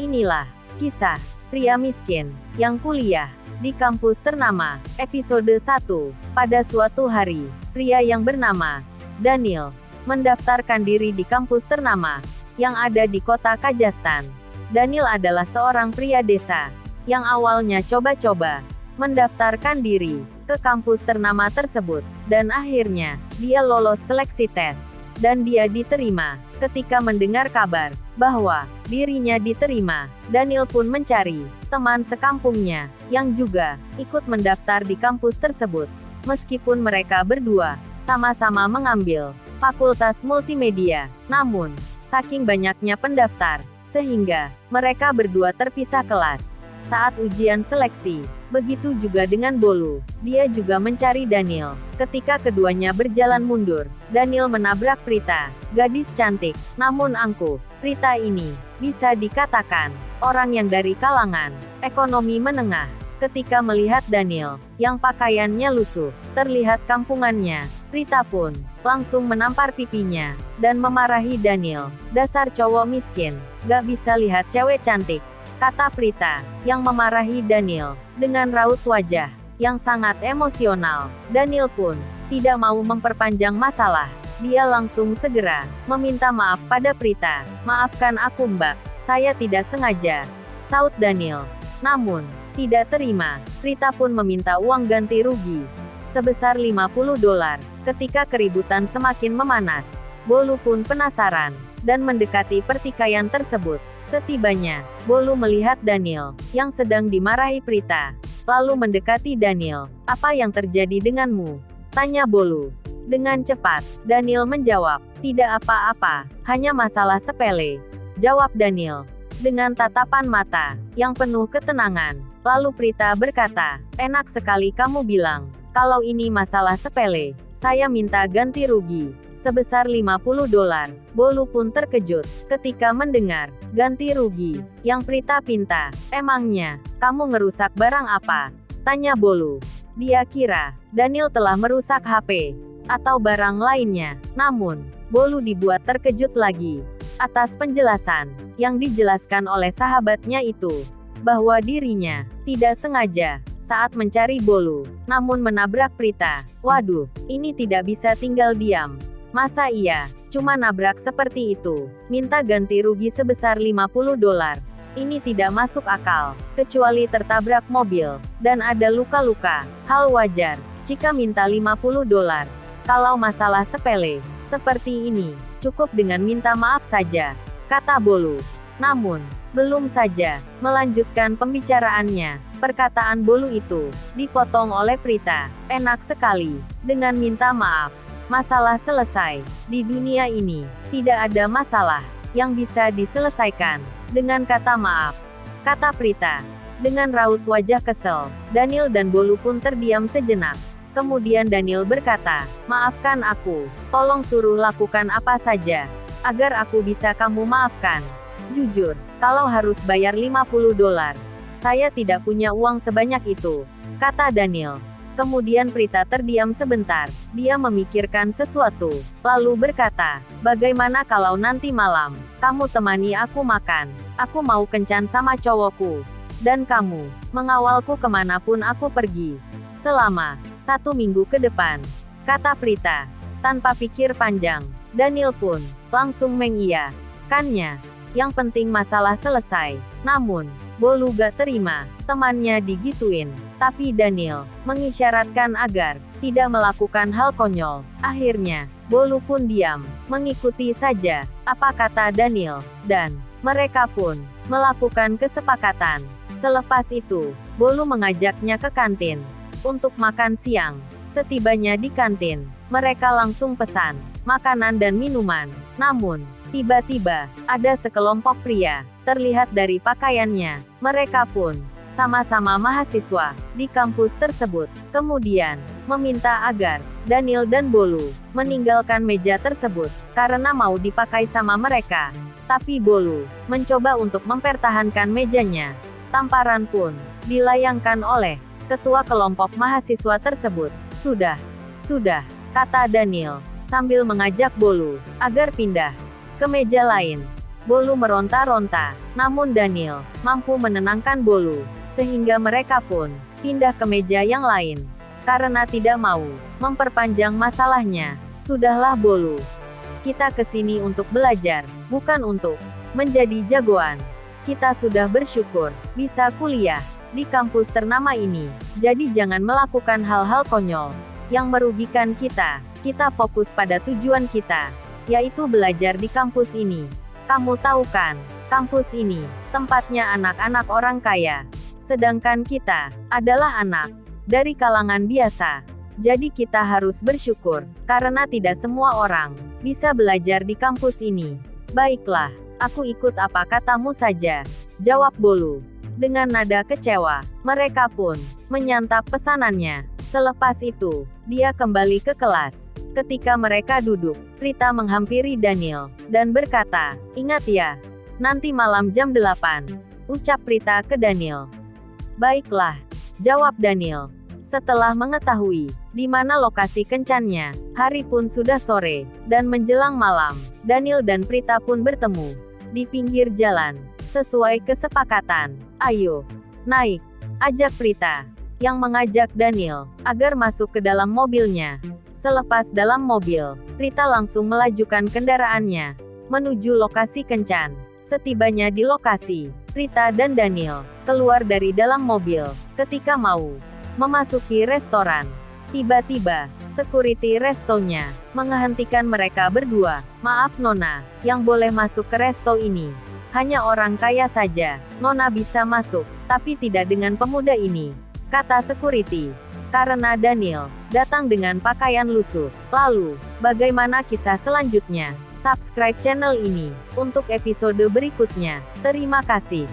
Inilah kisah pria miskin yang kuliah di kampus ternama, episode 1. Pada suatu hari, pria yang bernama Daniel mendaftarkan diri di kampus ternama yang ada di kota Kajastan. Daniel adalah seorang pria desa yang awalnya coba-coba mendaftarkan diri ke kampus ternama tersebut, dan akhirnya dia lolos seleksi tes, dan dia diterima. Ketika mendengar kabar bahwa dirinya diterima, Daniel pun mencari teman sekampungnya yang juga ikut mendaftar di kampus tersebut. Meskipun mereka berdua sama-sama mengambil fakultas multimedia, namun saking banyaknya pendaftar, sehingga mereka berdua terpisah kelas saat ujian seleksi. Begitu juga dengan Bolu. Dia juga mencari Daniel. Ketika keduanya berjalan mundur, Daniel menabrak Prita, gadis cantik, namun angkuh. Prita ini bisa dikatakan orang yang dari kalangan ekonomi menengah. Ketika melihat Daniel yang pakaiannya lusuh, terlihat kampungannya, Prita pun langsung menampar pipinya dan memarahi Daniel. "Dasar cowok miskin, gak bisa lihat cewek cantik," kata Prita, yang memarahi Daniel dengan raut wajah yang sangat emosional. Daniel pun tidak mau memperpanjang masalah. Dia langsung segera meminta maaf pada Prita. "Maafkan aku, Mbak, saya tidak sengaja," saut Daniel. Namun tidak terima, Prita pun meminta uang ganti rugi sebesar $50. Ketika keributan semakin memanas, Bolu pun penasaran dan mendekati pertikaian tersebut. Setibanya, Bolu melihat Daniel yang sedang dimarahi Prita, lalu mendekati Daniel. "Apa yang terjadi denganmu?" tanya Bolu. Dengan cepat, Daniel menjawab, "Tidak apa-apa, hanya masalah sepele," jawab Daniel dengan tatapan mata yang penuh ketenangan. Lalu Prita berkata, "Enak sekali kamu bilang kalau ini masalah sepele. Saya minta ganti rugi sebesar $50. Bolu pun terkejut ketika mendengar ganti rugi yang Prita pinta. "Emangnya kamu ngerusak barang apa?" tanya Bolu. Dia kira Daniel telah merusak HP atau barang lainnya. Namun Bolu dibuat terkejut lagi atas penjelasan yang dijelaskan oleh sahabatnya itu, bahwa dirinya tidak sengaja saat mencari Bolu, namun menabrak Prita. Waduh, ini tidak bisa tinggal diam. Masa iya cuma nabrak seperti itu, minta ganti rugi sebesar $50? Ini tidak masuk akal, kecuali tertabrak mobil dan ada luka-luka. Hal wajar jika minta $50. Kalau masalah sepele seperti ini, cukup dengan minta maaf saja, kata Bolu. Namun belum saja melanjutkan pembicaraannya, perkataan Bolu itu dipotong oleh Prita. "Enak sekali dengan minta maaf. Masalah selesai. Di dunia ini tidak ada masalah yang bisa diselesaikan dengan kata maaf," kata Prita dengan raut wajah kesel. Daniel dan Bolu pun terdiam sejenak. Kemudian Daniel berkata, "Maafkan aku. Tolong suruh lakukan apa saja agar aku bisa kamu maafkan. Jujur, kalau harus bayar $50, saya tidak punya uang sebanyak itu," kata Daniel. Kemudian Prita terdiam sebentar. Dia memikirkan sesuatu, lalu berkata, "Bagaimana kalau nanti malam kamu temani aku makan? Aku mau kencan sama cowokku, dan kamu mengawalku kemanapun aku pergi selama 1 minggu ke depan," kata Prita. Tanpa pikir panjang, Daniel pun langsung mengiyakannya. Yang penting masalah selesai. Namun Bolu gak terima temannya digituin. Tapi Daniel mengisyaratkan agar tidak melakukan hal konyol. Akhirnya Bolu pun diam, mengikuti saja apa kata Daniel, dan mereka pun melakukan kesepakatan. Selepas itu, Bolu mengajaknya ke kantin untuk makan siang. Setibanya di kantin, mereka langsung pesan makanan dan minuman. Namun tiba-tiba ada sekelompok pria, terlihat dari pakaiannya. Mereka pun sama-sama mahasiswa di kampus tersebut. Kemudian meminta agar Daniel dan Bolu meninggalkan meja tersebut karena mau dipakai sama mereka. Tapi Bolu mencoba untuk mempertahankan mejanya. Tamparan pun dilayangkan oleh ketua kelompok mahasiswa tersebut. Sudah, kata Daniel sambil mengajak Bolu agar pindah ke meja lain. Bolu meronta-ronta, namun Daniel mampu menenangkan Bolu, sehingga mereka pun pindah ke meja yang lain. Karena tidak mau memperpanjang masalahnya. Sudahlah Bolu. Kita kesini untuk belajar, bukan untuk menjadi jagoan. Kita sudah bersyukur bisa kuliah di kampus ternama ini. Jadi jangan melakukan hal-hal konyol yang merugikan kita. Kita fokus pada tujuan kita, yaitu belajar di kampus ini. Kamu tahu kan, kampus ini tempatnya anak-anak orang kaya. Sedangkan kita adalah anak dari kalangan biasa. Jadi kita harus bersyukur, karena tidak semua orang bisa belajar di kampus ini. Baiklah, aku ikut apa katamu saja, jawab Bolu. Dengan nada kecewa, mereka pun menyantap pesanannya. Selepas itu, dia kembali ke kelas. Ketika mereka duduk, Prita menghampiri Daniel, dan berkata, "Ingat ya, nanti malam jam 8, ucap Prita ke Daniel. "Baiklah," jawab Daniel. Setelah mengetahui di mana lokasi kencannya, hari pun sudah sore, dan menjelang malam, Daniel dan Prita pun bertemu di pinggir jalan. Sesuai kesepakatan, "Ayo, naik," ajak Prita, yang mengajak Daniel agar masuk ke dalam mobilnya. Selepas dalam mobil, Prita langsung melajukan kendaraannya menuju lokasi kencan. Setibanya di lokasi, Prita dan Daniel keluar dari dalam mobil. Ketika mau memasuki restoran, tiba-tiba security restonya menghentikan mereka berdua. "Maaf Nona, yang boleh masuk ke resto ini hanya orang kaya saja. Nona bisa masuk, tapi tidak dengan pemuda ini," kata security. Karena Daniel datang dengan pakaian lusuh. Lalu, bagaimana kisah selanjutnya? Subscribe channel ini untuk episode berikutnya. Terima kasih.